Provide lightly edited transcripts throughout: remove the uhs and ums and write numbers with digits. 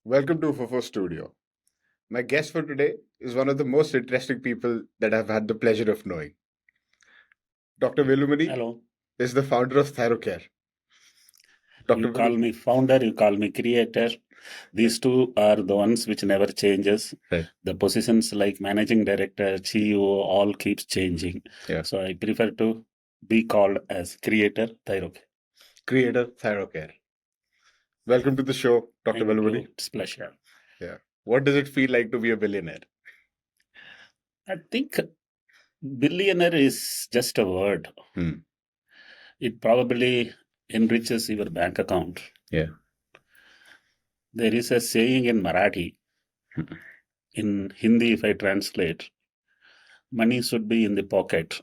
Welcome to Fofo Studio. My guest for today is one of the most interesting people that I've had the pleasure of knowing. Dr. Velumani Hello. is the founder of Thyrocare. You Dr. call Velumani. me founder, you call me creator. Right. These two are the ones which never changes. Right. The positions like managing director, CEO, all keeps changing. Yeah. So I prefer to be called as creator Thyrocare. Creator Thyrocare. Welcome to the show, Dr. Thank Velumani. you. It's pleasure. Yeah. What does it feel like to be a billionaire? I think billionaire is just a word. Hmm. It probably enriches your bank account. Yeah. There is a saying in Marathi, Hmm. in Hindi, if I translate, money should be in the pocket,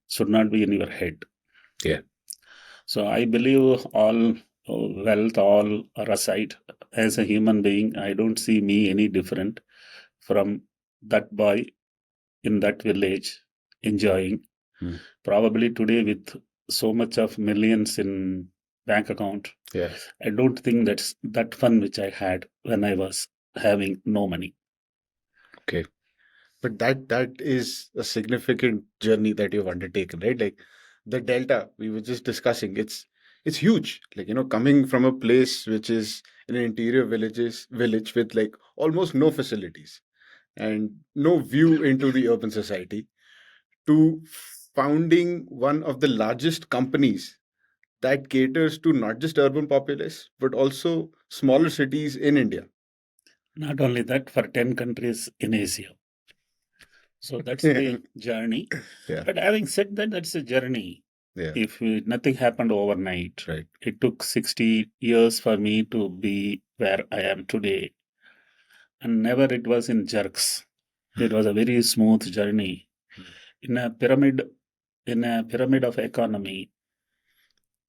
should not be in your head. Yeah. So I believe all wealth, all are aside. As a human being, I don't see me any different from that boy in that village enjoying. Hmm. Probably today with so much of millions in bank account, Yeah. I don't think that's that fun which I had when I was having no money. Okay. But that is a significant journey that you've undertaken, right? Like the delta we were just discussing, it's huge. Like, coming from a place which is in an interior village with like almost no facilities and no view into the urban society to founding one of the largest companies that caters to not just urban populace but also smaller cities in India. Not only that, for 10 countries in Asia. So that's the journey. Yeah. But having said that, that's a journey. Yeah. If nothing happened overnight, Right. it took 60 years for me to be where I am today. And never it was in jerks. It was a very smooth journey. In a pyramid, in a pyramid of economy,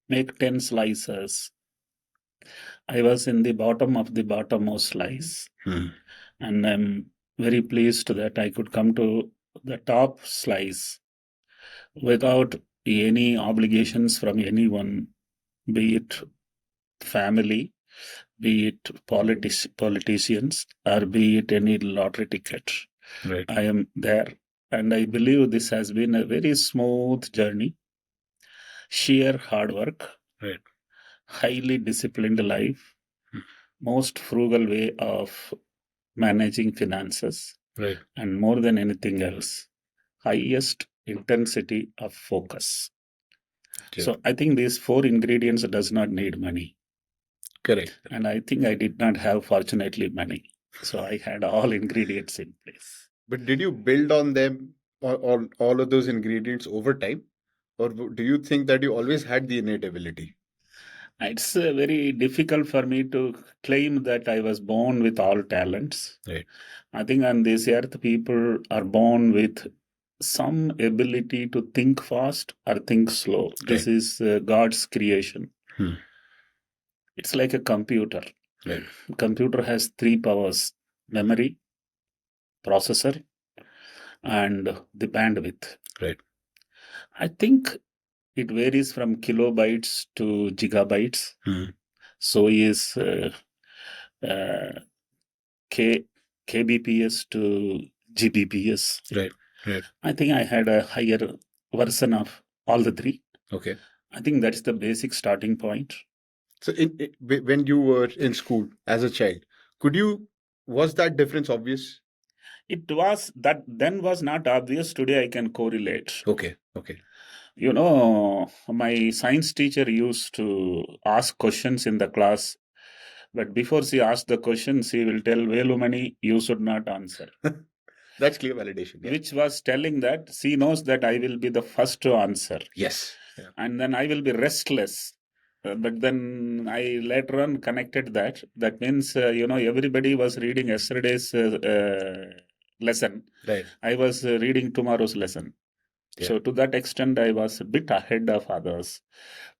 make 10 slices. I was in the bottom of the bottommost slice. Hmm. And I'm very pleased that I could come to the top slice without any obligations from anyone, be it family, be it politicians, or be it any lottery ticket. Right. I am there. And I believe this has been a very smooth journey, sheer hard work, Right. highly disciplined life, Hmm. most frugal way of managing finances, Right. and more than anything else, highest intensity of focus. Yeah. So I think these four ingredients does not need money. Correct. And I think I did not have, fortunately, money. So I had all ingredients in place. But did you build on them, on all of those ingredients over time? Or do you think that you always had the innate ability? It's very difficult for me to claim that I was born with all talents. Right. I think on this earth, people are born with some ability to think fast or think slow. This Right. is God's creation. Hmm. It's like a computer. Right. Computer has three powers: memory, processor, and the bandwidth. Right. I think it varies from kilobytes to gigabytes. Hmm. So is uh, K, kbps to gbps. Right. Right. I think I had a higher version of all the three. Okay. I think that's the basic starting point. So when you were in school as a child, was that difference obvious? It was that then was not obvious. Today I can correlate. Okay. Okay. My science teacher used to ask questions in the class, but before she asked the question, she will tell Velumani, you should not answer. That's clear validation. Yeah. Which was telling that she knows that I will be the first to answer. Yes. Yeah. And then I will be restless. But then I later on connected that. That means, everybody was reading yesterday's lesson. Right. I was reading tomorrow's lesson. Yeah. So to that extent, I was a bit ahead of others.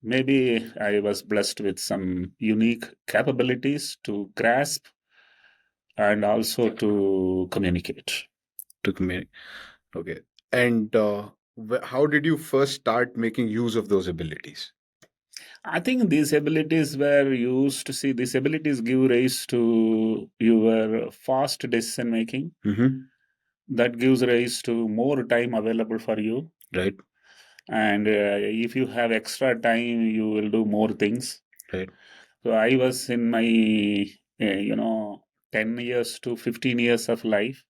Maybe I was blessed with some unique capabilities to grasp and also to communicate. To communicate. Okay. And how did you first start making use of those abilities? I think these abilities were used to see, these abilities give rise to your fast decision making. Mm-hmm. That gives rise to more time available for you. Right. And if you have extra time, you will do more things. Right. So I was in my, 10 years to 15 years of life.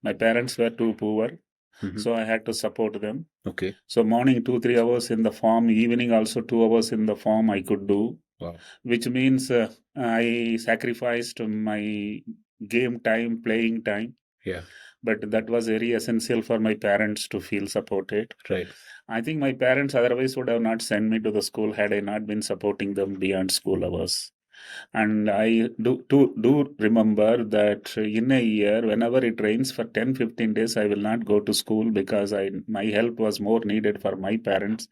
My parents were too poor, Mm-hmm. so I had to support them. Okay. So morning 2-3 hours in the farm, evening also 2 hours in the farm I could do, Wow. which means I sacrificed my game time, playing time. Yeah. But that was very essential for my parents to feel supported. Right. I think my parents otherwise would have not sent me to the school had I not been supporting them beyond school hours. And I do remember that in a year, whenever it rains for 10-15 days, I will not go to school because my help was more needed for my parents.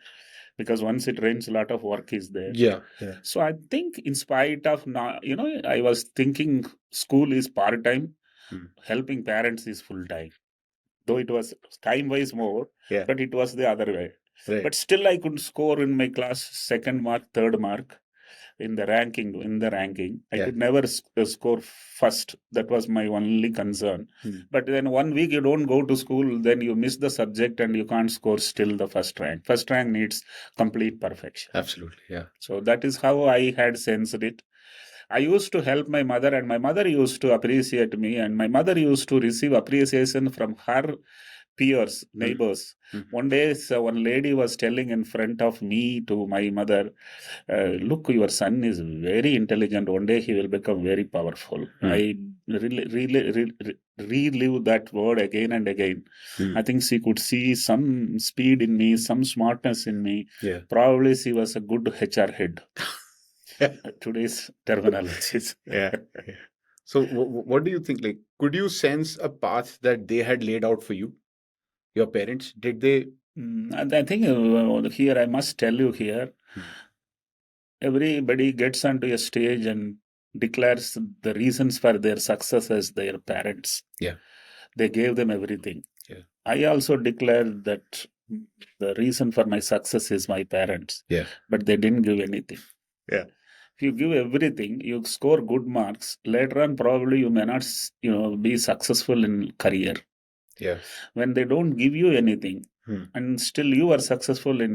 Because once it rains, a lot of work is there. Yeah. Yeah. So I think, in spite of not, I was thinking school is part time, Hmm. helping parents is full time. Though it was time wise more, Yeah. but it was the other way. Right. But still, I could score in my class second mark, third mark in the ranking. I Yeah. could never score first. That was my only concern. Hmm. But then 1 week you don't go to school, then you miss the subject and you can't score still the first rank needs complete perfection. Absolutely. Yeah. So that is how I had sensed it. I used to help my mother, and my mother used to appreciate me, and my mother used to receive appreciation from her peers, Hmm. neighbors. Hmm. One day, one lady was telling in front of me to my mother, "Look, your son is very intelligent. One day he will become very powerful." Hmm. I relive that word again and again. Hmm. I think she could see some speed in me, some smartness in me. Yeah. Probably she was a good HR head. Today's terminologies. Yeah. Yeah. So, what do you think? Like, could you sense a path that they had laid out for you? Your parents, did they? And I think here I must tell you here, Hmm. everybody gets onto a stage and declares the reasons for their success as their parents. Yeah. They gave them everything. Yeah. I also declared that the reason for my success is my parents, Yeah. but they didn't give anything. Yeah. If you give everything, you score good marks. Later on, probably you may not, be successful in career. Yeah. When they don't give you anything, Hmm. and still you are successful in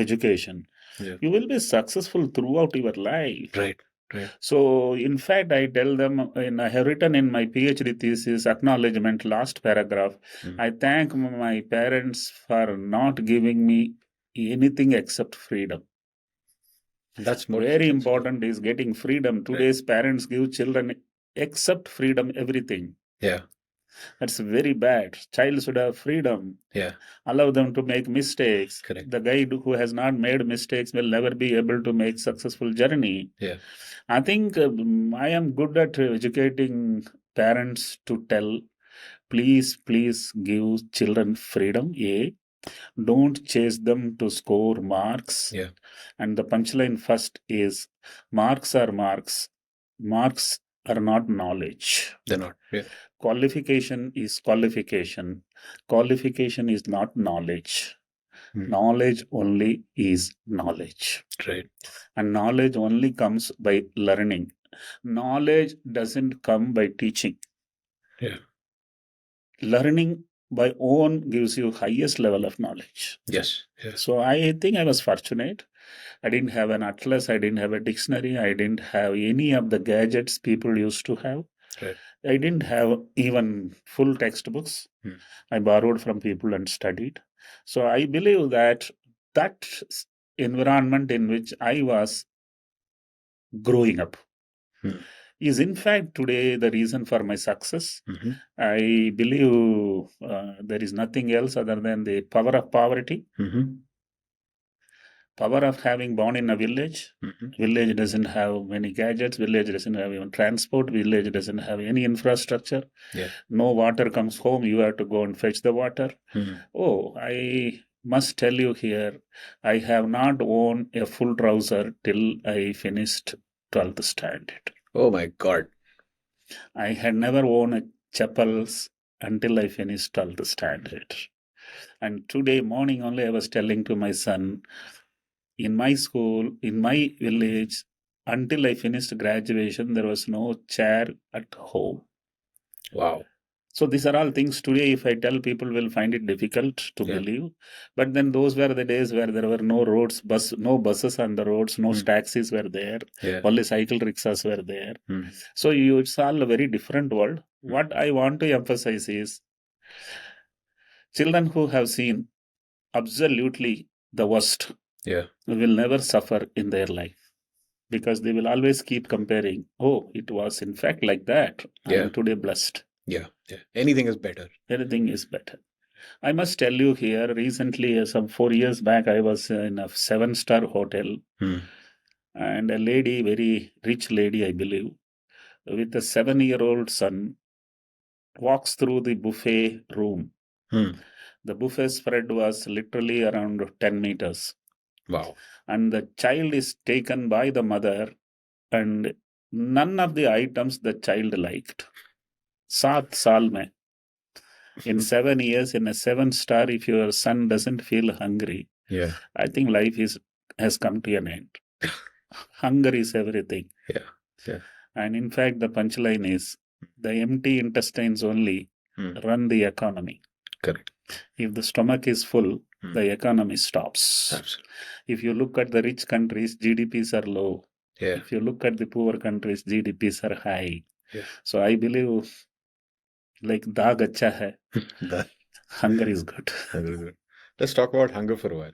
education, Yeah. you will be successful throughout your life. Right. Right. So, in fact, I tell them, I have written in my PhD thesis acknowledgement, last paragraph, Hmm. I thank my parents for not giving me anything except freedom. That's more. Very That's more. important is getting freedom. Right. Today's parents give children except freedom everything. Yeah. That's very bad. Child should have freedom. Yeah. Allow them to make mistakes. Correct. The guy who has not made mistakes will never be able to make successful journey. Yeah. I think I am good at educating parents to tell, please give children freedom. Don't chase them to score marks. Yeah. And the punchline first is, marks are marks. Marks are not knowledge. They're not. Yeah. Qualification is qualification. Qualification is not knowledge. Hmm. Knowledge only is knowledge. Right. And knowledge only comes by learning. Knowledge doesn't come by teaching. Yeah. Learning by own gives you highest level of knowledge. Yes. Yeah. So I think I was fortunate. I didn't have an atlas, I didn't have a dictionary, I didn't have any of the gadgets people used to have. Right. I didn't have even full textbooks. Hmm. I borrowed from people and studied. So I believe that environment in which I was growing up Hmm. is in fact today the reason for my success. Mm-hmm. I believe there is nothing else other than the power of poverty, Mm-hmm. power of having born in a village. Mm-hmm. Village doesn't have many gadgets, village doesn't have even transport, village doesn't have any infrastructure. Yeah. No water comes home, you have to go and fetch the water. Mm-hmm. Oh, I must tell you here, I have not worn a full trouser till I finished 12th standard. Oh my God. I had never worn a chappals until I finished 12th standard. And today morning only I was telling to my son, in my school, in my village, until I finished graduation, there was no chair at home. Wow. So these are all things today, if I tell people will find it difficult to Yeah. believe. But then those were the days where there were no roads, no buses on the roads, no taxis were there, Yeah. only cycle rickshaws were there. Mm. So it's all a very different world. What I want to emphasize is children who have seen absolutely the worst Yeah. will never suffer in their life because they will always keep comparing. Oh, it was in fact like that. I Yeah. am today blessed. Yeah. Yeah. Anything is better. Anything is better. I must tell you here, recently, some 4 years back, I was in a seven-star hotel, and a lady, very rich lady, I believe, with a 7-year-old son, walks through the buffet room. The buffet spread was literally around 10 meters. Wow. And the child is taken by the mother, and none of the items the child liked. 7 साल में. In 7 years, in a 7-star, if your son doesn't feel hungry, Yeah. I think life has come to an end. Hunger is everything. Yeah. Yeah. And in fact, the punchline is the empty intestines only run the economy. Correct. If the stomach is full, the economy stops. Absolutely. If you look at the rich countries, GDPs are low. Yeah. If you look at the poor countries, GDPs are high. Yeah. So I believe like daag acha hai. Hunger is good. Let's talk about hunger for a while.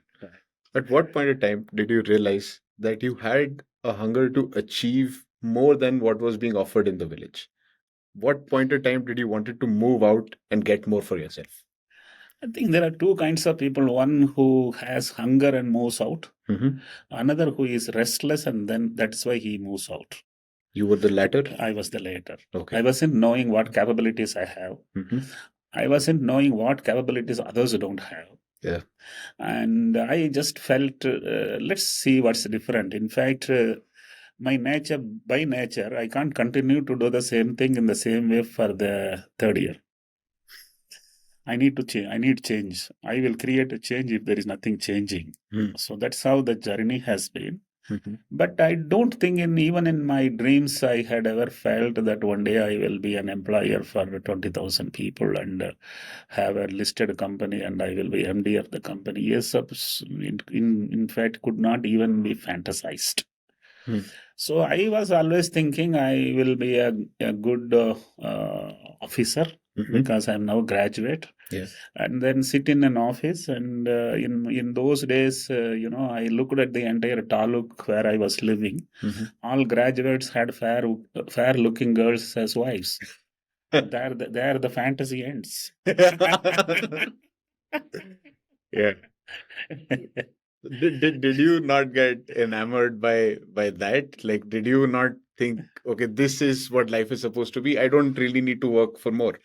At what point in time did you realize that you had a hunger to achieve more than what was being offered in the village? What point in time did you wanted to move out and get more for yourself? I think there are two kinds of people. One who has hunger and moves out. Another who is restless and then that's why he moves out. You were the latter? I was the latter. Okay. I wasn't knowing what capabilities I have. I wasn't knowing what capabilities others don't have. Yeah. And I just felt, let's see what's different. In fact, my nature, by nature, I can't continue to do the same thing in the same way for the third year. I need to change. I need change. I will create a change if there is nothing changing. So that's how the journey has been. But I don't think even in my dreams I had ever felt that one day I will be an employer for 20,000 people and have a listed company and I will be MD of the company. Yes, in fact, could not even be fantasized. So I was always thinking I will be a good officer because I'm now graduate. Yeah. And then sit in an office. And in those days, I looked at the entire taluk where I was living. All graduates had fair looking girls as wives. There the fantasy ends. Yeah. Did you not get enamored by that? Like, did you not think, okay, this is what life is supposed to be? I don't really need to work for more.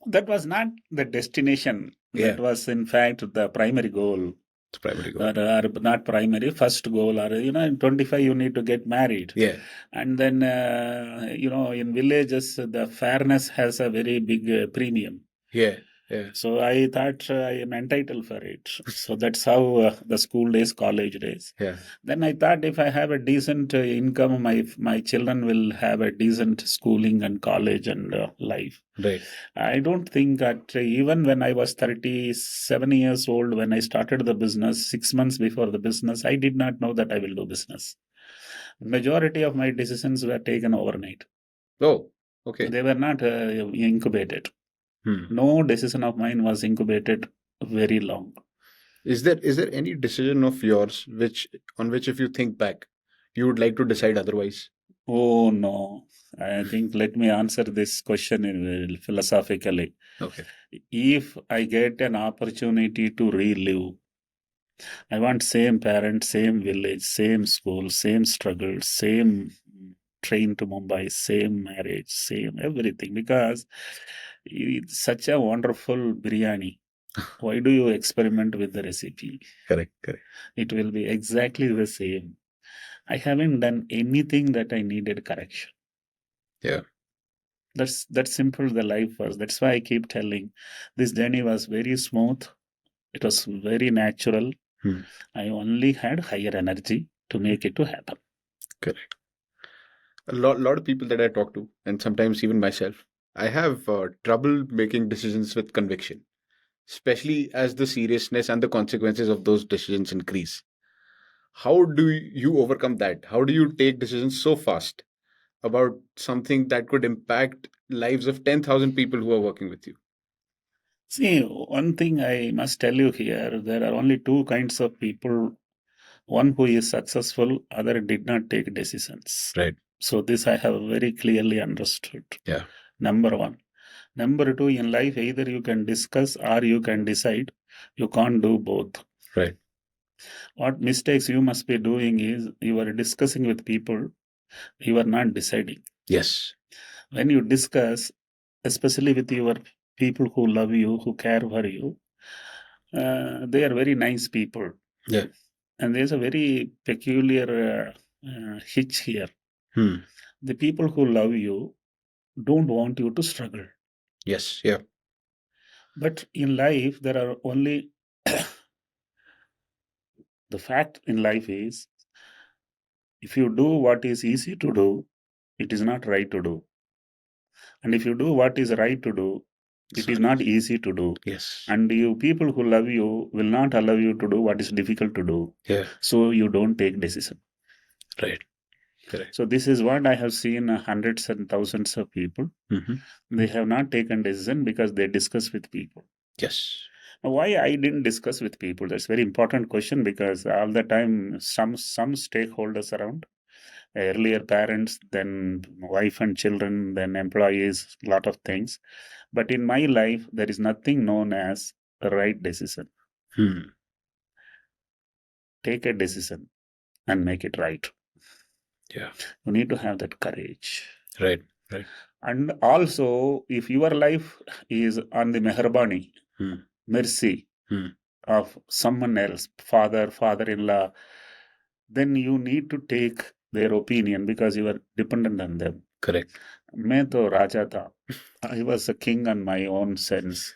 That was not the destination. Yeah. That was, in fact, the primary goal. It's primary goal. Or not primary, first goal. Or, in 25, you need to get married. Yeah. And then, in villages, the fairness has a very big premium. Yeah. Yeah. So I thought I am entitled for it. So that's how the school days, college days. Yeah. Then I thought if I have a decent income, my children will have a decent schooling and college and life. Right. I don't think that even when I was 37 years old, when I started the business, 6 months before the business, I did not know that I will do business. Majority of my decisions were taken overnight. Oh, okay. They were not incubated. No decision of mine was incubated very long. Is there any decision of yours on which if you think back, you would like to decide otherwise? Oh no. I think let me answer this question philosophically. Okay. If I get an opportunity to relive, I want same parents, same village, same school, same struggle, same train to Mumbai, same marriage, same everything, because it's such a wonderful biryani. Why do you experiment with the recipe? Correct. It will be exactly the same. I haven't done anything that I needed correction. Yeah. That's simple the life was. That's why I keep telling this journey was very smooth. It was very natural. Hmm. I only had higher energy to make it to happen. Correct. A lot of people that I talk to, and sometimes even myself, I have trouble making decisions with conviction, especially as the seriousness and the consequences of those decisions increase. How do you overcome that? How do you take decisions so fast about something that could impact lives of 10,000 people who are working with you? See, one thing I must tell you here, there are only two kinds of people. One who is successful, other did not take decisions. Right. So this I have very clearly understood. Yeah. Number one. Number two, in life, either you can discuss or you can decide. You can't do both. Right. What mistakes you must be doing is you are discussing with people, you are not deciding. Yes. When you discuss, especially with your people who love you, who care for you, they are very nice people. Yeah. And there's a very peculiar hitch here. Hmm. The people who love you don't want you to struggle. Yes. Yeah. But in life, there are only the fact in life is if you do what is easy to do, it is not right to do. And if you do what is right to do, it is not easy to do. Yes. And you people who love you will not allow you to do what is difficult to do. Yeah. So you don't take decision. Right. Correct. So this is what I have seen hundreds and thousands of people. Mm-hmm. They have not taken decision because they discuss with people. Yes. Now, why I didn't discuss with people? That's a very important question because all the time some stakeholders around, earlier parents, then wife and children, then employees, lot of things. But in my life, there is nothing known as a right decision. Hmm. Take a decision and make it right. Yeah. You need to have that courage. Right. Right. And also, if your life is on the meherbani, Hmm. mercy Hmm. of someone else, father-in-law, then you need to take their opinion because you are dependent on them. Correct. मैं तो राजा था. I was a king on my own sense.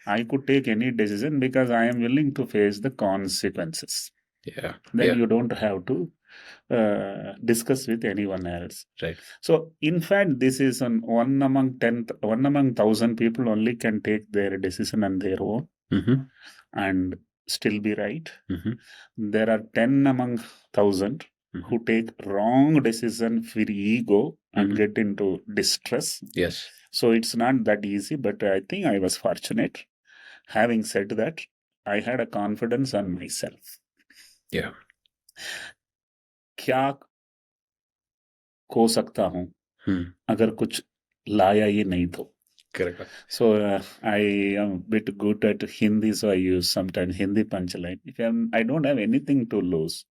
I could take any decision because I am willing to face the consequences. Yeah. Then Yeah. you don't have to discuss with anyone else. Right. So, in fact, this is one among 1,000 people only can take their decision on their own Mm-hmm. and still be right. Mm-hmm. There are 10 among 1,000 Mm-hmm. who take wrong decision for ego and Mhm. get into distress. Yes. So it's not that easy, but I think I was fortunate. Having said that, I had a confidence on myself. Yeah. क्या खो सकता हूँ Hmm. अगर कुछ लाया ही नहीं तो. Correct. So I am a bit good at Hindi, so I use sometimes Hindi punchline. I don't have anything to lose.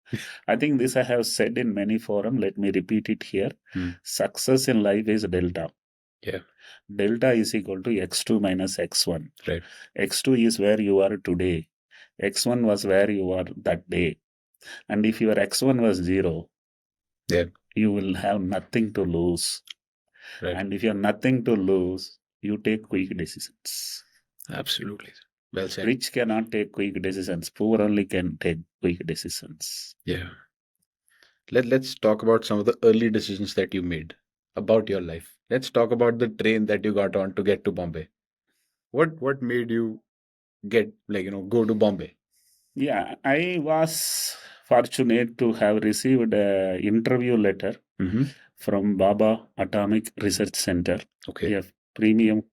I think this I have said in many forums. Let me repeat it here. Hmm. Success in life is delta. Yeah. Delta is equal to x2 minus x1. Right. X2 is where you are today. X1 was where you are that day. And if your x1 was 0, Yeah. you will have nothing to lose. Right. And if you have nothing to lose, you take quick decisions. Absolutely. Well said. Rich cannot take quick decisions. Poor only can take quick decisions. Yeah. Let's talk about some of the early decisions that you made about your life. Let's talk about the train that you got on to get to Bombay. What made you get go to Bombay? Yeah, I was fortunate to have received an interview letter Mm-hmm. from Baba Atomic Research Center, Okay. a premium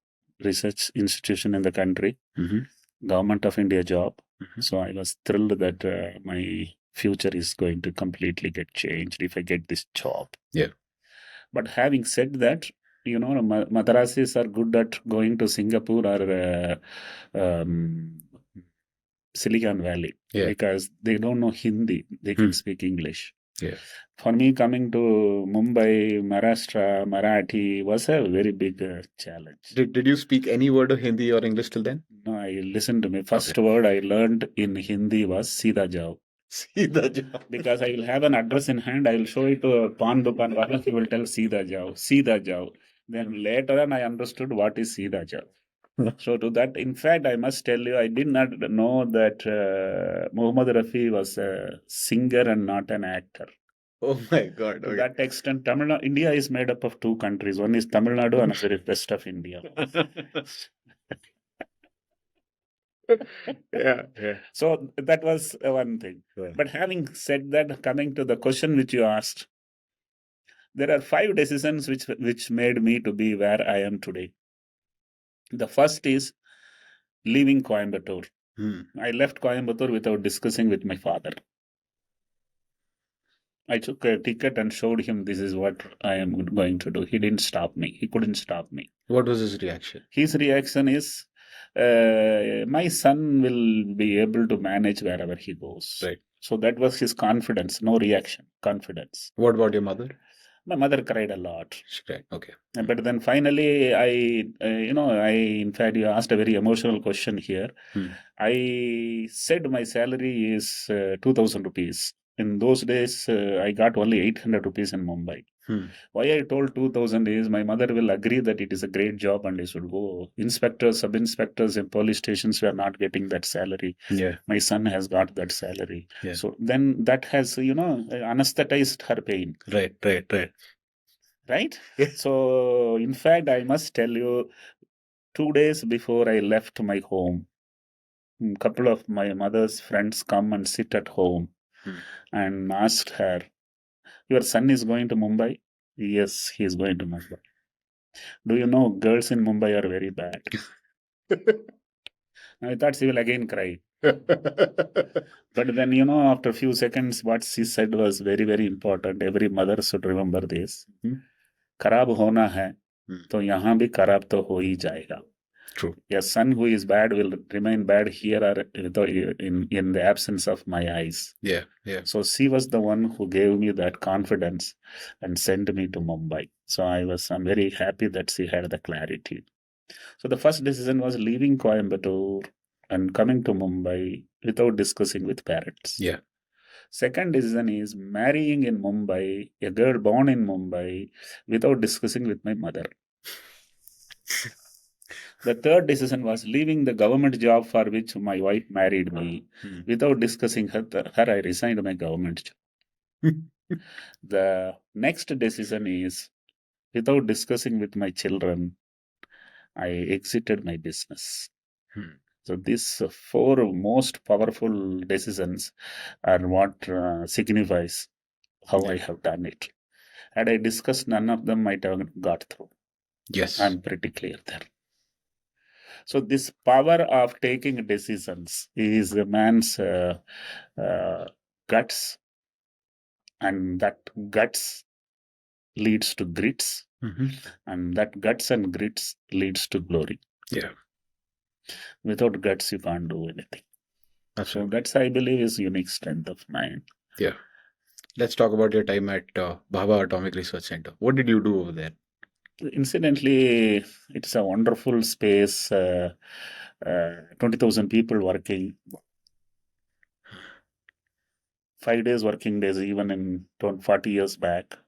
research institution in the country, Mm-hmm. Government of India job. Mm-hmm. So I was thrilled that my future is going to completely get changed if I get this job. Yeah. But having said that, Madarasis are good at going to Singapore or Silicon Valley Yeah. because they don't know Hindi, they can Hmm. speak English. Yeah. For me, coming to Mumbai, Maharashtra, Marathi was a very big challenge. Did you speak any word of Hindi or English till then? No, I listened to me. First word I learned in Hindi was Sida Jao. Sida Jao. Because I will have an address in hand, I will show it to a Pan Dukan wala, he will tell Sida Jao, Sida Jao. Then later on, I understood what is Sida Jao. So to that, in fact, I must tell you, I did not know that Muhammad Rafi was a singer and not an actor. Oh my God. To Okay. that extent, India is made up of two countries. One is Tamil Nadu, another is west of India. Yeah. So that was one thing. Yeah. But having said that, coming to the question which you asked, there are 5 decisions which made me to be where I am today. The first is leaving Coimbatore. I left Coimbatore without discussing with my father. I took a ticket and showed him this is what I am going to do. He didn't stop me. He couldn't stop me. What was his reaction? His reaction is, my son will be able to manage wherever he goes. Right. So that was his confidence, no reaction, confidence. What about your mother? My mother cried a lot. She cried. Okay. But then finally, in fact, you asked a very emotional question here. I said my salary is 2,000 rupees. In those days, I got only 800 rupees in Mumbai. Why I told 2,000 is my mother will agree that it is a great job and I should go. Inspectors, sub-inspectors in police stations were not getting that salary. Yeah. My son has got that salary. Yeah. So then that has, anesthetized her pain. Right. Right? Yeah. So, in fact, I must tell you, 2 days before I left my home, a couple of my mother's friends come and sit at home and asked her, your son is going to Mumbai? Yes, he is going to Mumbai. Do you know girls in Mumbai are very bad? I thought she will again cry. But then, after a few seconds, what she said was very, very important. Every mother should remember this. खराब होना है तो यहाँ भी खराब तो हो ही जाएगा. True. A son who is bad will remain bad here or in the absence of my eyes. Yeah. So she was the one who gave me that confidence and sent me to Mumbai. So I'm very happy that she had the clarity. So the first decision was leaving Coimbatore and coming to Mumbai without discussing with parents. Yeah. Second decision is marrying in Mumbai, a girl born in Mumbai, without discussing with my mother. The third decision was leaving the government job for which my wife married me. Without discussing her, I resigned my government job. The next decision is, without discussing with my children, I exited my business. So these 4 most powerful decisions are what signifies how I have done it. Had I discussed, none of them might have got through. Yes. I'm pretty clear there. So this power of taking decisions is a man's guts, and that guts leads to grits, and that guts and grits leads to glory. Yeah. Without guts, you can't do anything. Absolutely. So that's, I believe, is unique strength of mine. Yeah. Let's talk about your time at Bhabha Atomic Research Center. What did you do over there? Incidentally, it's a wonderful space. 20,000 people working. 5 days working days, even in 40 years back.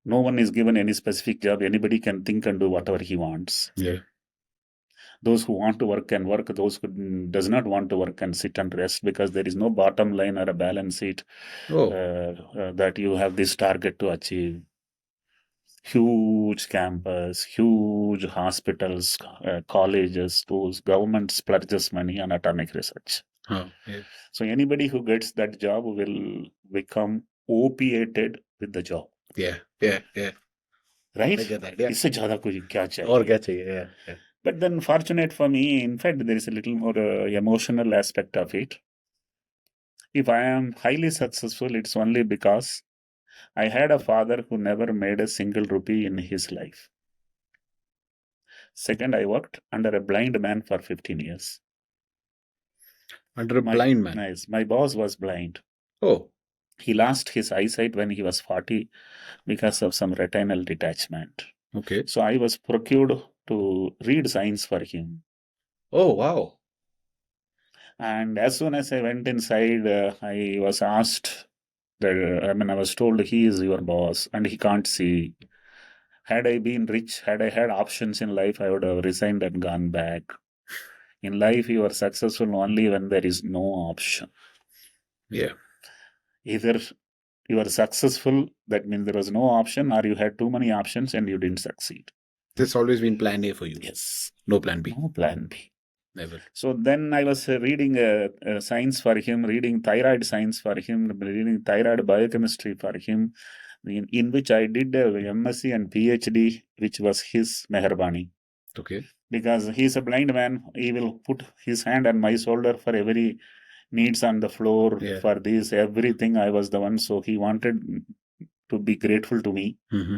No one is given any specific job. Anybody can think and do whatever he wants. Yeah. Those who want to work can work. Those who does not want to work can sit and rest, because there is no bottom line or a balance sheet that you have this target to achieve. Huge campus, huge hospitals, colleges, schools, government splurges money on atomic research. Yeah. So anybody who gets that job will become opiated with the job. Yeah. Right? I get that. Yeah. इससे ज़्यादा कुछ क्या चाहिए? और क्या चाहिए? Yeah. But then, fortunate for me, in fact, there is a little more emotional aspect of it. If I am highly successful, it's only because I had a father who never made a single rupee in his life. Second, I worked under a blind man for 15 years. Under a blind man? Nice. My boss was blind. Oh. He lost his eyesight when he was 40 because of some retinal detachment. Okay. So I was procured to read signs for him. Oh, wow. And as soon as I went inside, I was asked, I was told he is your boss and he can't see. Had I been rich, had I had options in life, I would have resigned and gone back. In life, you are successful only when there is no option. Yeah. Either you are successful, that means there was no option, or you had too many options and you didn't succeed. There's always been plan A for you. Yes. No plan B. No plan B. Never. So then I was reading science for him, reading thyroid science for him, reading thyroid biochemistry for him, in which I did a MSc and PhD, which was his meherbani. Okay. Because he's a blind man, he will put his hand on my shoulder for every needs on the floor, Yeah. for this, everything. I was the one. So he wanted to be grateful to me. Mm-hmm.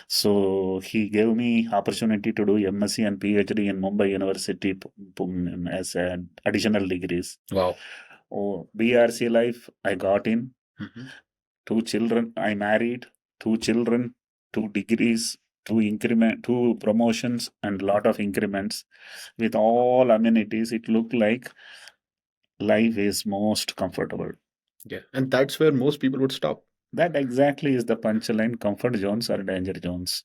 So he gave me opportunity to do MSc and PhD in Mumbai University as additional degrees. Wow. Oh, BRC life, I got in. Mm-hmm. 2 children, I married. 2 children, 2 degrees, 2 promotions, and lot of increments. With all amenities, it looked like life is most comfortable. Yeah. And that's where most people would stop. That exactly is the punchline. Comfort zones are danger zones.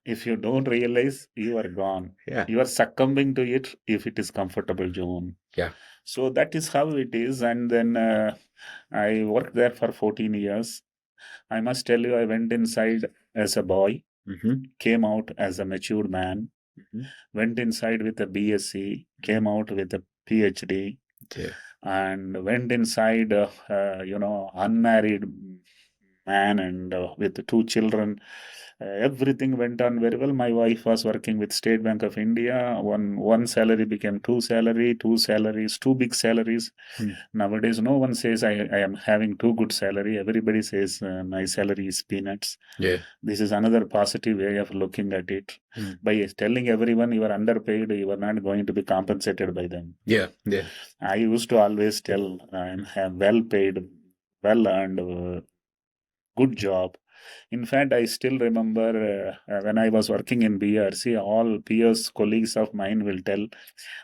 If you don't realize, you are gone. Yeah. You are succumbing to it if it is comfortable zone. Yeah. So that is how it is. And then I worked there for 14 years. I must tell you, I went inside as a boy, Mm-hmm. came out as a matured man, Mm-hmm. went inside with a BSc, came out with a PhD, Yeah. and went inside, unmarried man and with 2 children. Everything went on very well. My wife was working with State Bank of India. One salary became 2 salary, 2 salaries, 2 big salaries. Nowadays, no one says I am having 2 good salary. Everybody says my salary is peanuts. Yeah. This is another positive way of looking at it. By telling everyone you are underpaid, you are not going to be compensated by them. Yeah. Yeah. I used to always tell I am well paid, well earned, good job. In fact, I still remember when I was working in BRC, all peers, colleagues of mine will tell,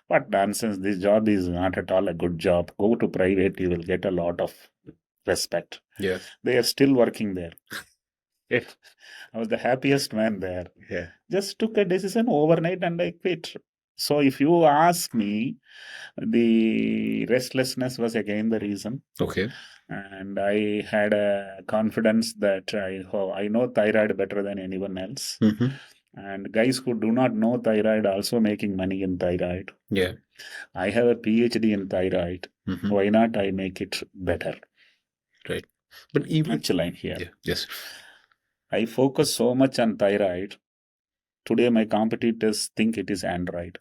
what nonsense, this job is not at all a good job. Go to private, you will get a lot of respect. Yeah. They are still working there. I was the happiest man there. Yeah. Just took a decision overnight and I quit. So if you ask me, the restlessness was again the reason. Okay. And I had a confidence that I know thyroid better than anyone else. Mm-hmm. And guys who do not know thyroid also making money in thyroid. Yeah. I have a PhD in thyroid. Mm-hmm. Why not I make it better? Right. But even Punchline here. yeah. Yes. I focus so much on thyroid. Today my competitors think it is Android.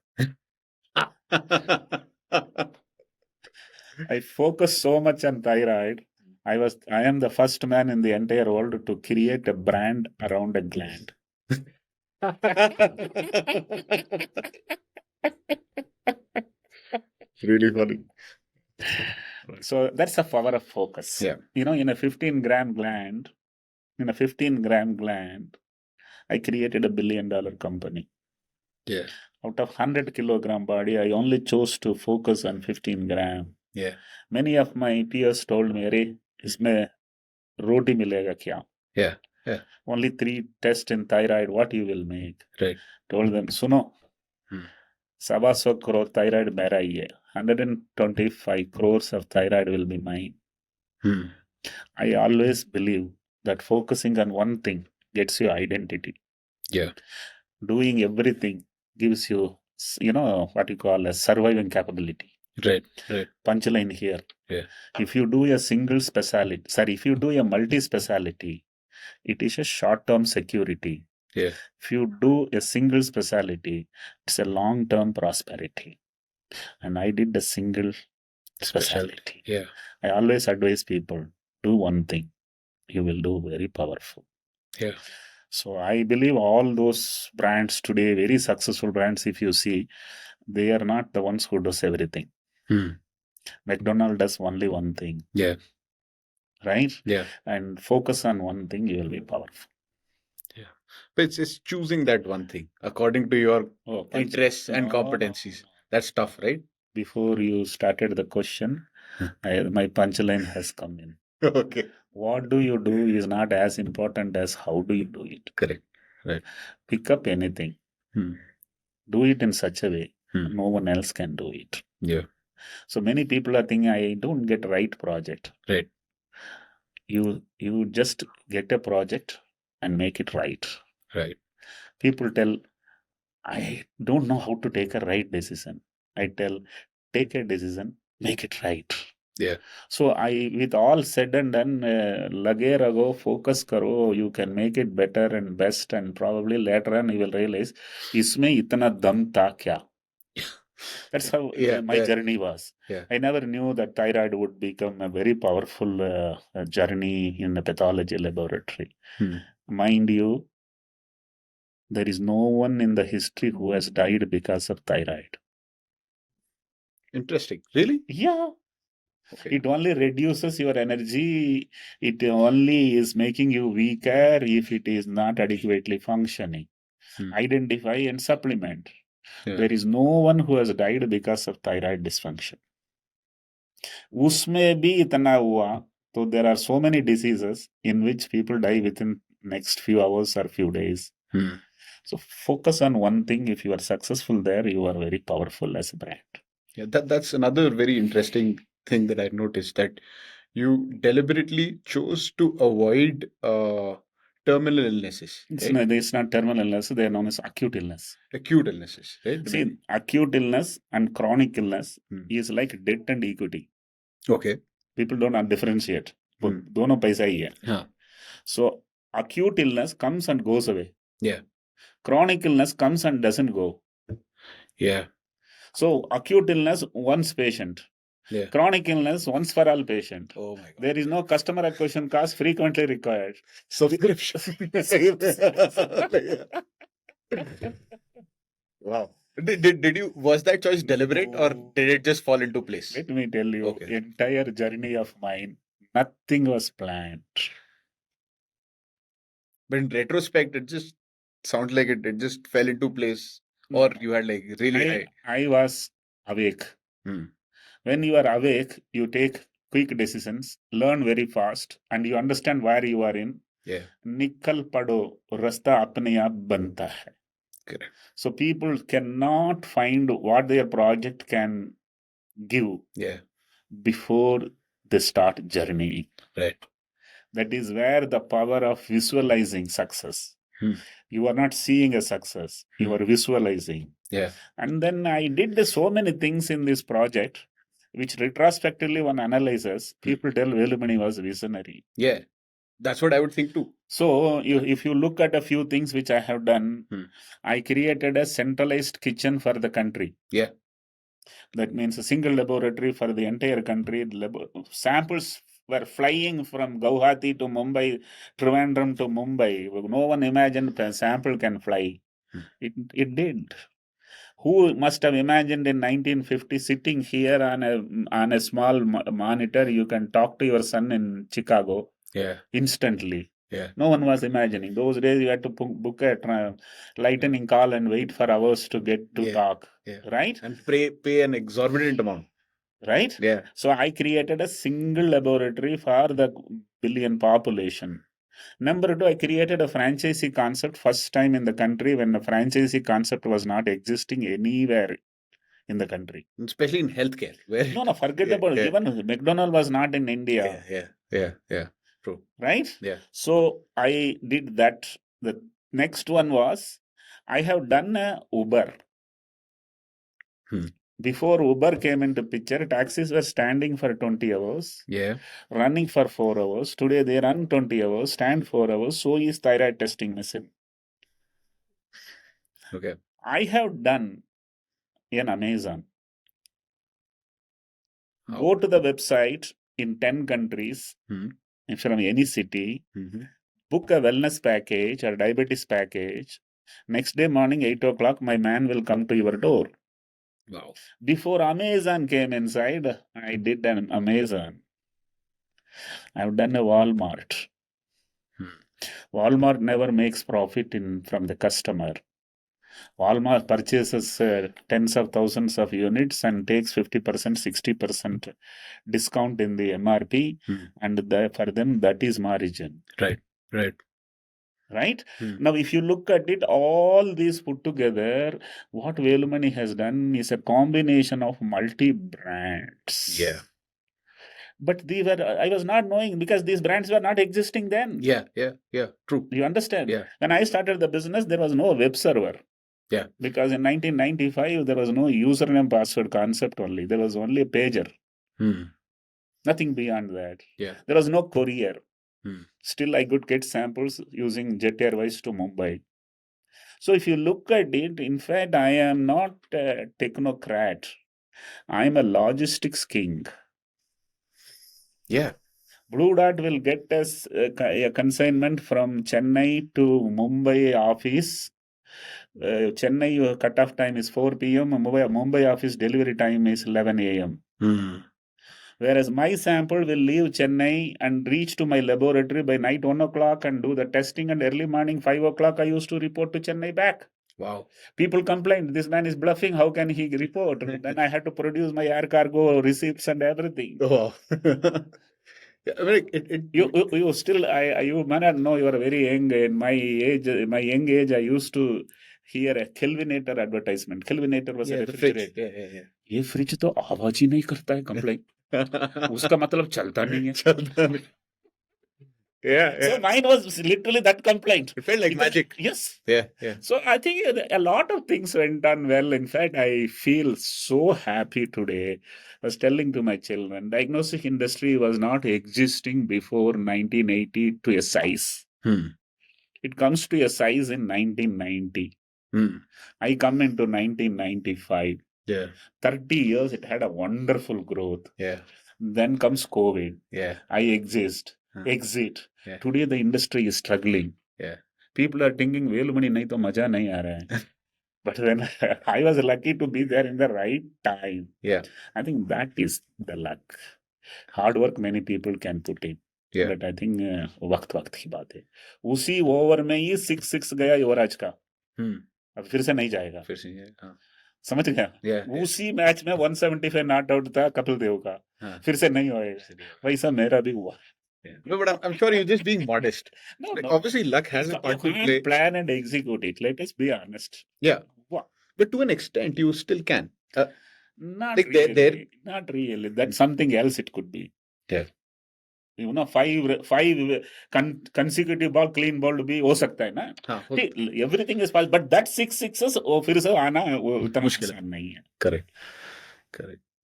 I focus so much on thyroid. I am the first man in the entire world to create a brand around a gland. Really funny. So that's the power of focus. Yeah. In a 15-gram gland, I created a $1 billion company. Yeah. Out of 100 kilogram body, I only chose to focus on 15 gram. Yeah. Many of my peers told me, "Arey, isme roti milega kya?" Yeah. Yeah. Only 3 tests in thyroid, what you will make? Right. Told them, suno, 125 crore thyroid mera hi hai. 125 crores of thyroid will be mine. I always believe that focusing on one thing gets you identity. Yeah. Doing everything gives you, what you call a surviving capability. Right. Right. Punchline here. Yeah. If you do a single specialty, if you do a multi-specialty, it is a short-term security. Yeah. If you do a single specialty, it's a long-term prosperity. And I did a single specialty. Yeah. I always advise people, do one thing. You will do very powerful. Yeah. So I believe all those brands today, very successful brands, if you see, they are not the ones who does everything. McDonald does only one thing. Yeah. Right? Yeah. And focus on one thing, you will be powerful. Yeah. But it's choosing that one thing according to your interests and competencies. That's tough, right? Before you started the question, my punchline has come in. Okay. What do you do is not as important as how do you do it. Correct. Right. Pick up anything. Do it in such a way no one else can do it. Yeah. So many people are thinking, I don't get right project. Right. You just get a project and make it right. Right. People tell, I don't know how to take a right decision. I tell, take a decision, make it right. Yeah. So with all said and done, lage rago, focus karo, you can make it better and best, and probably later on you will realize, isme itna dam tha kya? That's how my journey was. Yeah. I never knew that thyroid would become a very powerful journey in a pathology laboratory. Mind you, there is no one in the history who has died because of thyroid. Interesting. Really? Yeah. Okay. It only reduces your energy. It only is making you weaker if it is not adequately functioning. Identify and supplement. Yeah. There is no one who has died because of thyroid dysfunction. उसमें भी इतना हुआ, so there are so many diseases in which people die within next few hours or few days. So focus on one thing. If you are successful there, you are very powerful as a brand. Yeah, that's another very interesting thing that I noticed, that you deliberately chose to avoid terminal illnesses. It's not terminal illness, they are known as acute illness. Acute illnesses, right? See, acute illness and chronic illness is like debt and equity. Okay. People don't differentiate. दोनों पैसा ही है. So acute illness comes and goes away. Yeah. Chronic illness comes and doesn't go. Yeah. So acute illness, once patient. Yeah. Chronic illness, once for all patient. Oh my God. There is no customer acquisition cost frequently required. Subscription. Wow. Did you, was that choice deliberate or did it just fall into place? Let me tell you, entire journey of mine, nothing was planned. But in retrospect, it just sounds like it just fell into place, or you had like really. I was awake. When you are awake, you take quick decisions, learn very fast, and you understand where you are in. Yeah. निकल पड़ो, रास्ता अपने आप बनता है. Correct. So people cannot find what their project can give. Yeah. Before they start journeying. Right. That is where the power of visualizing success. You are not seeing a success, you are visualizing. Yeah. And then I did so many things in this project, which retrospectively one analyzes, people tell Velumani was visionary. Yeah. That's what I would think too. So if you look at a few things which I have done, I created a centralized kitchen for the country. Yeah. That means a single laboratory for the entire country. Samples were flying from Guwahati to Mumbai, Trivandrum to Mumbai. No one imagined a sample can fly. It did. Who must have imagined in 1950 sitting here on a small monitor, you can talk to your son in Chicago instantly. Yeah. No one was imagining. Those days you had to book a lightning call and wait for hours to get to talk. Yeah. Right? And pay an exorbitant amount. Right? Yeah. So I created a single laboratory for the billion population. Number two, I created a franchisee concept first time in the country when the franchisee concept was not existing anywhere in the country. Especially in healthcare. No, forget about it. Even McDonald's was not in India. Yeah. True. Right? Yeah. So I did that. The next one was, I have done a Uber. Before Uber came into picture, taxis were standing for 20 hours. Yeah. Running for 4 hours. Today they run 20 hours, stand 4 hours. So is thyroid testing machine. Okay. I have done in Amazon. Go to the website in 10 countries, from any city, book a wellness package or diabetes package. Next day morning, 8 o'clock, my man will come to your door. Wow. Before Amazon came inside, I did an Amazon. I've done a Walmart. Walmart never makes profit from the customer. Walmart purchases tens of thousands of units and takes 50%, 60% discount in the MRP, and for them that is margin. Right. right? Hmm. Now, if you look at it, all these put together, what Velumani has done is a combination of multi-brands. Yeah. But I was not knowing because these brands were not existing then. Yeah. True. You understand? Yeah. When I started the business, there was no web server. Yeah. Because in 1995, there was no username password concept only. There was only a pager. Hmm. Nothing beyond that. Yeah. There was no courier. Hmm. Still, I could get samples using Jet Airways to Mumbai. So if you look at it, in fact, I am not a technocrat. I am a logistics king. Yeah. Blue Dart will get us a consignment from Chennai to Mumbai office. Chennai cutoff time is 4 p.m. Mumbai office delivery time is 11 a.m. Hmm. Whereas my sample will leave Chennai and reach to my laboratory by night 1 o'clock and do the testing, and early morning 5 o'clock I used to report to Chennai back. Wow. People complained, this man is bluffing, how can he report? Then I had to produce my air cargo receipts and everything. Oh. Yeah, I mean, You still, you may not know, you are very young. In my young age, I used to hear a Kelvinator advertisement. Kelvinator was a yeah, the fridge. refrigerator. Yeah. ये fridge तो आवाज ही नहीं करता है complaint उसका मतलब चलता नहीं है चलता नहीं. Yeah. So mine was literally that complaint. It felt like magic. Yes. Yeah. So I think a lot of things went on well. In fact, I feel so happy today. I was telling to my children, diagnostic industry was not existing before 1980 to a size. Hmm. It comes to a size in 1990. Hmm. I come into 1995. Yeah. 30 years, it had a wonderful growth. Yeah. Then comes COVID. Yeah. I exit. Yeah. Today, the industry is struggling. Yeah. People are thinking, Velumani nahi to maja nahi aa raha hai. But then I was lucky to be there in the right time. Yeah. I think that is the luck. Hard work many people can put in. Yeah. But I think वक्त की बात है. उसी over में ही 6 गया युवराज का. अब फिर से नहीं जाएगा. फिर से हाँ. समझ गया? Yeah. उसी मैच में 175 नॉट आउट था कपिल देव का. फिर से नहीं होएगा. वैसा मेरा भी हुआ. Yeah. No, but I'm sure you're just being modest. No, like, no. Obviously, luck has a part to play. Plan and execute it. Let us be honest. Yeah. Wow. But to an extent, you still can. Not like really. Not really. That's something else it could be. Yeah. You know, five consecutive ball clean ball भी हो सकता है ना. हाँ, Everything is possible, but that 6 sixes वो फिर से आना वो उतना आसान नहीं है. Correct.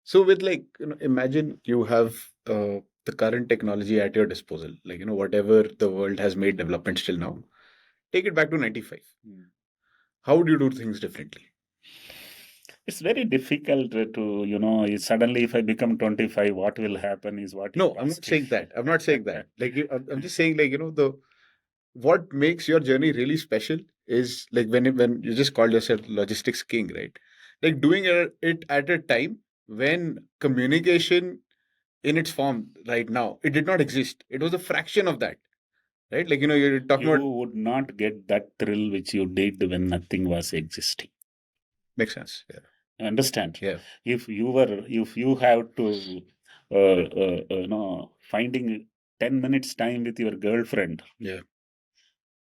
So with like, imagine you have the current technology at your disposal, like, whatever the world has made development till now, take it back to 95. How would you do things differently? It's very difficult to, suddenly if I become 25, what will happen is what. No, I'm not saying that. Like, I'm just saying, like, what makes your journey really special is like when you just called yourself logistics king, right? Like doing it at a time when communication in its form right now, it did not exist. It was a fraction of that, right? Like, you're talking about. You would not get that thrill which you did when nothing was existing. Makes sense. Yeah. Understand? Yeah. If you have to, finding 10 minutes time with your girlfriend. Yeah.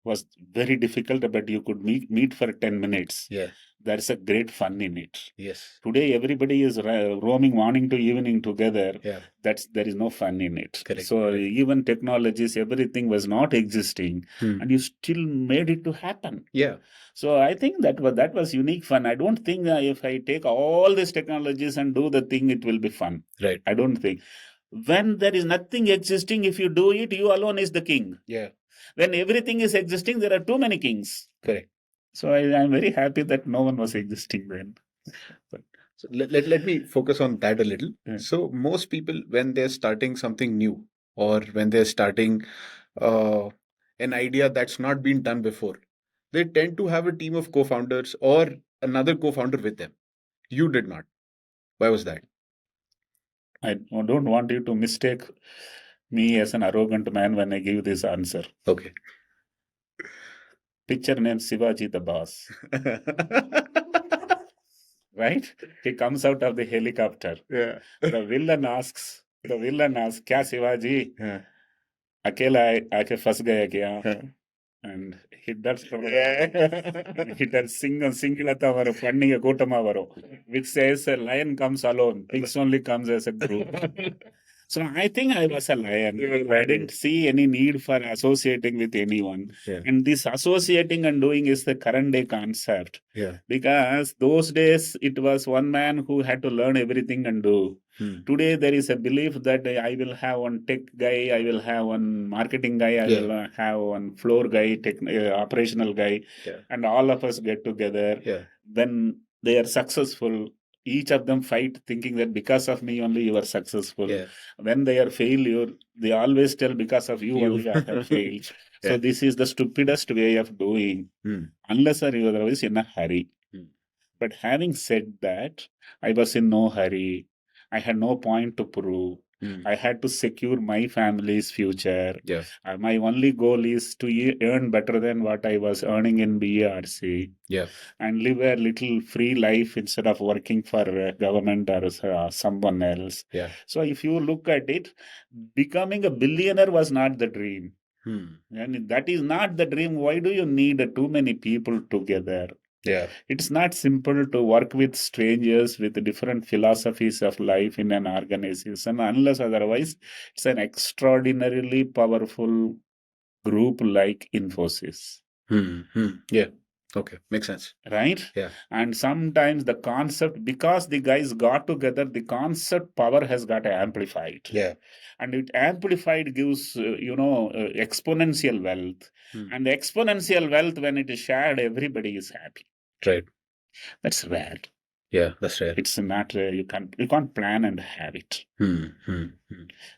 Was very difficult, but you could meet for 10 minutes. Yeah. There's a great fun in it. Yes. Today, everybody is roaming morning to evening together. Yeah. There is no fun in it. Correct. So even technologies, everything was not existing, and you still made it to happen. Yeah. So I think that was unique fun. I don't think that if I take all these technologies and do the thing, it will be fun. Right. I don't think. When there is nothing existing, if you do it, you alone is the king. Yeah. When everything is existing, there are too many kings. Correct. So I'm very happy that no one was existing then. So let me focus on that a little. Yeah. So most people, when they're starting something new or when they're starting an idea that's not been done before, they tend to have a team of co-founders or another co-founder with them. You did not. Why was that? I don't want you to mistake me as an arrogant man when I give this answer. Okay. Picture name Shivaji the boss. Right? He comes out of the helicopter. Yeah. The villain asks, क्या शिवाजी? अकेला आके फंस गया क्या? and hitters singular varum panninga kootama varum which says a lion comes alone, pigs only comes as a group. So I think I was a lion. I didn't see any need for associating with anyone. Yeah. And this associating and doing is the current day concept. Yeah. Because those days it was one man who had to learn everything and do. Today there is a belief that I will have one tech guy, I will have one marketing guy, I Yeah. will have one floor guy, operational guy, Yeah. and all of us get together. Yeah. When they are successful, each of them fight thinking that because of me only you are successful. Yeah. When they are failure, they always tell because of you only I have failed. So Yeah. this is the stupidest way of doing, unless or otherwise in a hurry. But having said that, I was in no hurry. I had no point to prove. I had to secure my family's future. Yeah. My only goal is to earn better than what I was earning in BARC. Yeah. And live a little free life instead of working for government or someone else. Yeah. So if you look at it, becoming a billionaire was not the dream. And that is not the dream. Why do you need too many people together? Yeah. It's not simple to work with strangers with different philosophies of life in an organization, unless otherwise it's an extraordinarily powerful group like Infosys. Yeah. Okay. Makes sense. Right? Yeah. And sometimes the concept, because the guys got together, the concept power has got amplified. Yeah. And it amplified gives, exponential wealth. And the exponential wealth, when it is shared, everybody is happy. Right. That's rare. Yeah, that's rare. It's not, you can't plan and have it. And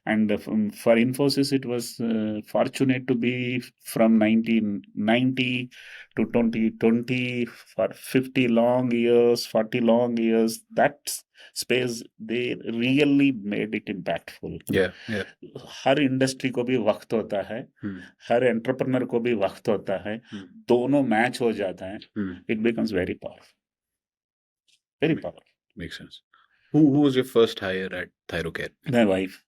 for Infosys, it was fortunate to be from 1990 to 2020 for 50 long years, 40 long years. That space, they really made it impactful. Yeah. Yeah. Her industry को भी वक्त होता है, हर entrepreneur को भी वक्त होता है, दोनों मैच हो जाता है, it becomes very powerful. Very powerful. Makes sense. Who was your first hire at Thyrocare? My wife.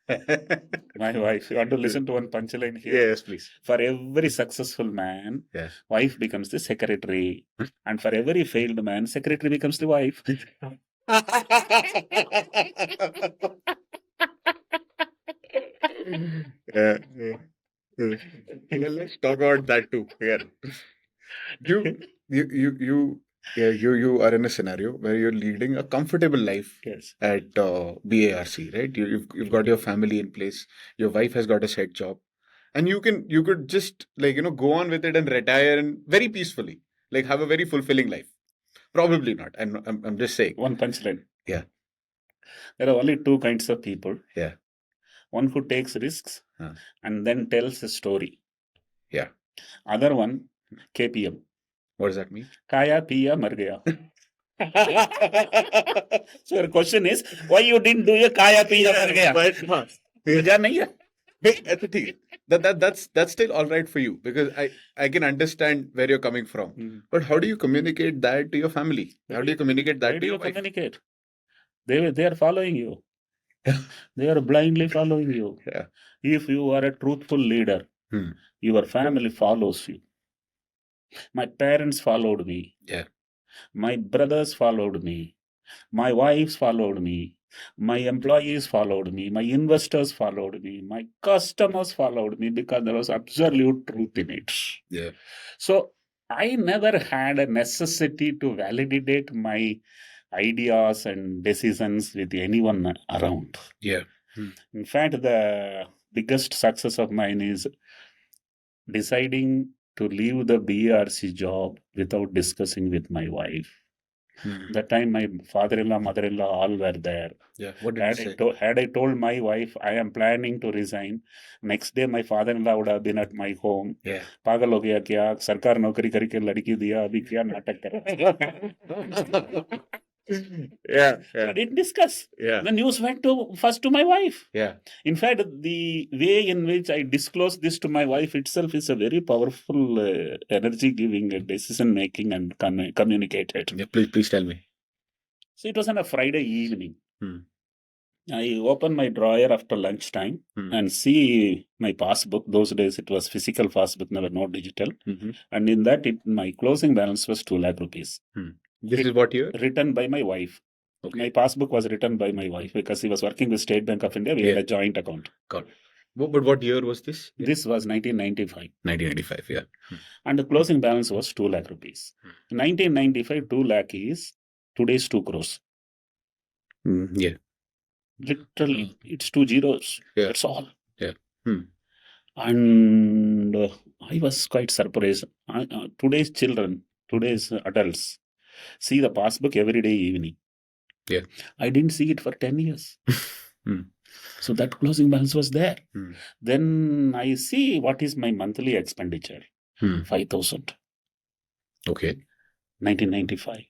My wife. You want to listen to one punchline here? Yes, please. For every successful man, Yes. wife becomes the secretary. And for every failed man, secretary becomes the wife. Yeah, yeah. Well, let's talk about that too. Yeah. You are in a scenario where you're leading a comfortable life Yes. at BARC, right? You've got your family in place. Your wife has got a set job, and you could just go on with it and retire and very peacefully, like have a very fulfilling life. Probably not. I'm just saying. One punchline. Yeah. There are only two kinds of people. Yeah. One who takes risks and then tells a story. Yeah. Other one, KPM. What does that mean? Kaya piya mar gaya. So your question is, why you didn't do a kaya piya mar gaya? Mujha nahi hai. That's still all right for you, because I can understand where you're coming from. But how do you communicate that to your family? How do you communicate that to your wife? Communicate? They are following you. They are blindly following you. Yeah. If you are a truthful leader, your family follows you. My parents followed me. Yeah. My brothers followed me. My wives followed me. My employees followed me. My investors followed me. My customers followed me because there was absolute truth in it. Yeah. So I never had a necessity to validate my ideas and decisions with anyone around. Yeah. In fact, the biggest success of mine is deciding to leave the BRC job without discussing with my wife. That time my father-in-law, mother-in-law all were there. Yeah. What did you say? Had I told my wife I am planning to resign, next day my father-in-law would have been at my home. Yeah. पागल हो गया क्या, सरकार नौकरी करके लड़की दिया, अभी क्या नाटक कर रहा है? Yeah. I didn't discuss. Yeah. The news went first to my wife. Yeah. In fact, the way in which I disclose this to my wife itself is a very powerful energy-giving decision-making and communicated. Yeah. Please tell me. So it was on a Friday evening. I open my drawer after lunchtime and see my passbook. Those days it was physical passbook, never no digital. And in that, my closing balance was 2 lakh rupees. This is what year? Written by my wife. Okay. My passbook was written by my wife because he was working with State Bank of India. We had a joint account. Got it. But what year was this? This was 1995. 1995, yeah. And the closing balance was 2 lakh rupees. 1995, 2 lakh is today's 2 crores. Yeah. Literally, it's 2 zeros. Yeah. That's all. Yeah. And I was quite surprised. Today's children, today's adults, see the passbook every day evening. Yeah. I didn't see it for 10 years. So that closing balance was there. Then I see what is my monthly expenditure. 5,000. Okay. 1995.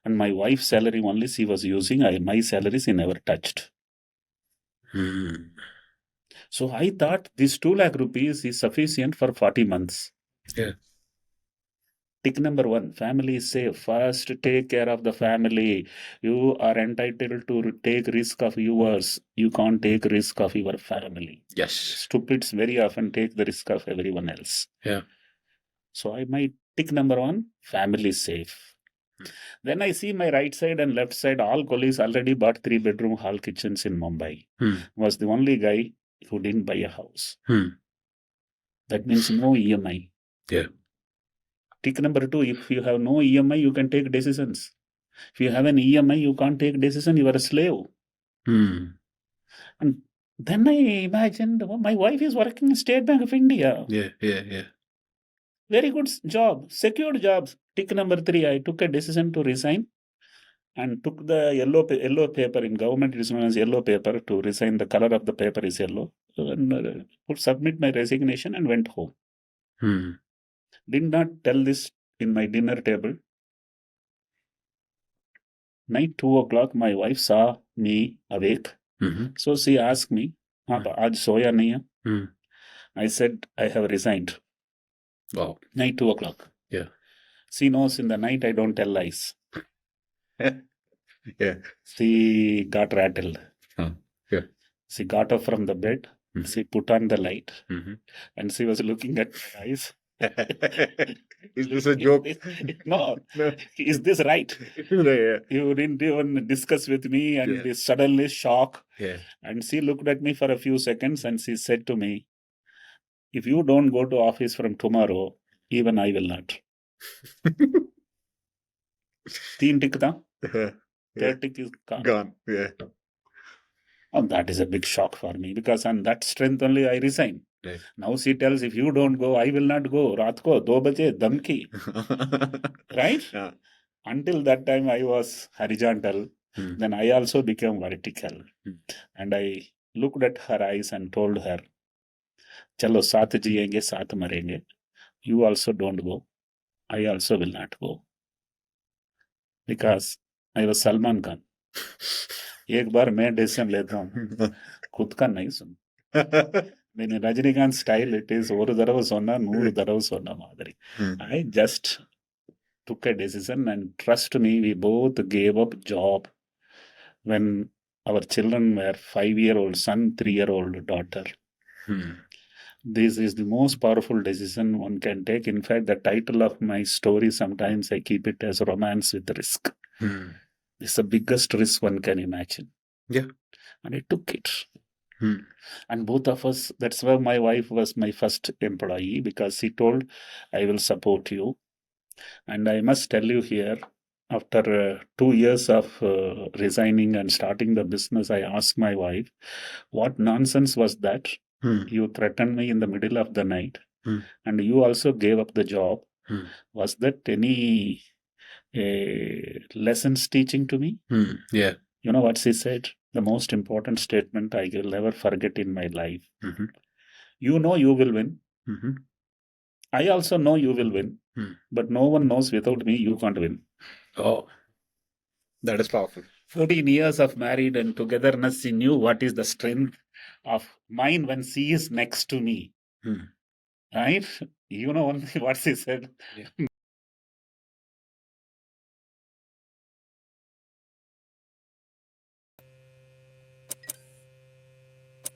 And my wife's salary only she was using. My salary she never touched. So I thought this 2 lakh rupees is sufficient for 40 months. Yeah. Tick number 1, family is safe. First, take care of the family. You are entitled to take risk of yours. You can't take risk of your family. Yes. Stupids very often take the risk of everyone else. Yeah. So I might tick number 1, family is safe. Then I see my right side and left side, all colleagues already bought 3-bedroom hall kitchens in Mumbai. Was the only guy who didn't buy a house. That means no EMI. Yeah. Tick number 2, if you have no EMI, you can take decisions. If you have an EMI, you can't take decision, you are a slave. And then I imagined, my wife is working in State Bank of India. Yeah. Very good job, secured jobs. Tick number 3, I took a decision to resign and took the yellow paper in government, it is known as yellow paper, to resign. The color of the paper is yellow. And submit my resignation and went home. Did not tell this in my dinner table. Night 2 o'clock, my wife saw me awake. So she asked me, "Aaj soya nahi hai?" I said, I have resigned. Wow. Night 2 o'clock. Yeah. She knows in the night I don't tell lies. Yeah. She got rattled. Yeah. She got up from the bed. She put on the light. And she was looking at my eyes. Is this a joke? No. Is this right? Yeah. You didn't even discuss with me, and suddenly shock. Yeah. And she looked at me for a few seconds and she said to me, if you don't go to office from tomorrow, even I will not. 3 tick tha. Third tick is gone. Yeah. And that is a big shock for me, because on that strength only I resign. Right. Now she tells, if you don't go, I will not go. Raat ko 2 baje dhamki. Right? Yeah. Until that time I was horizontal. Then I also became vertical. And I looked at her eyes and told her, chalo, saath jiyenge, saath marenge. You also don't go. I also will not go. Because I was Salman Khan. एक बार मैं decision लेता हूँ, खुद का नहीं सुन. నేను Rajinikanth style it is ఒక దడవ సొన్నా 100 దడవ సొన్నా మాదిరి. I just took a decision, and trust me, we both gave up job when our children were 5-year-old son, 3-year-old daughter. This is the most powerful decision one can take. In fact, the title of my story, sometimes I keep it as Romance with Risk. It's the biggest risk one can imagine. Yeah. And I took it. And both of us, that's why my wife was my first employee, because she told, I will support you. And I must tell you here, after 2 years of resigning and starting the business, I asked my wife, what nonsense was that? You threatened me in the middle of the night, and you also gave up the job. Was that any lessons teaching to me? Yeah. You know what she said? The most important statement I will never forget in my life. You know you will win. I also know you will win. But no one knows without me you can't win. Oh, that is powerful. 14 years of married and togetherness, she knew what is the strength of mine when she is next to me. Right? You know only what she said.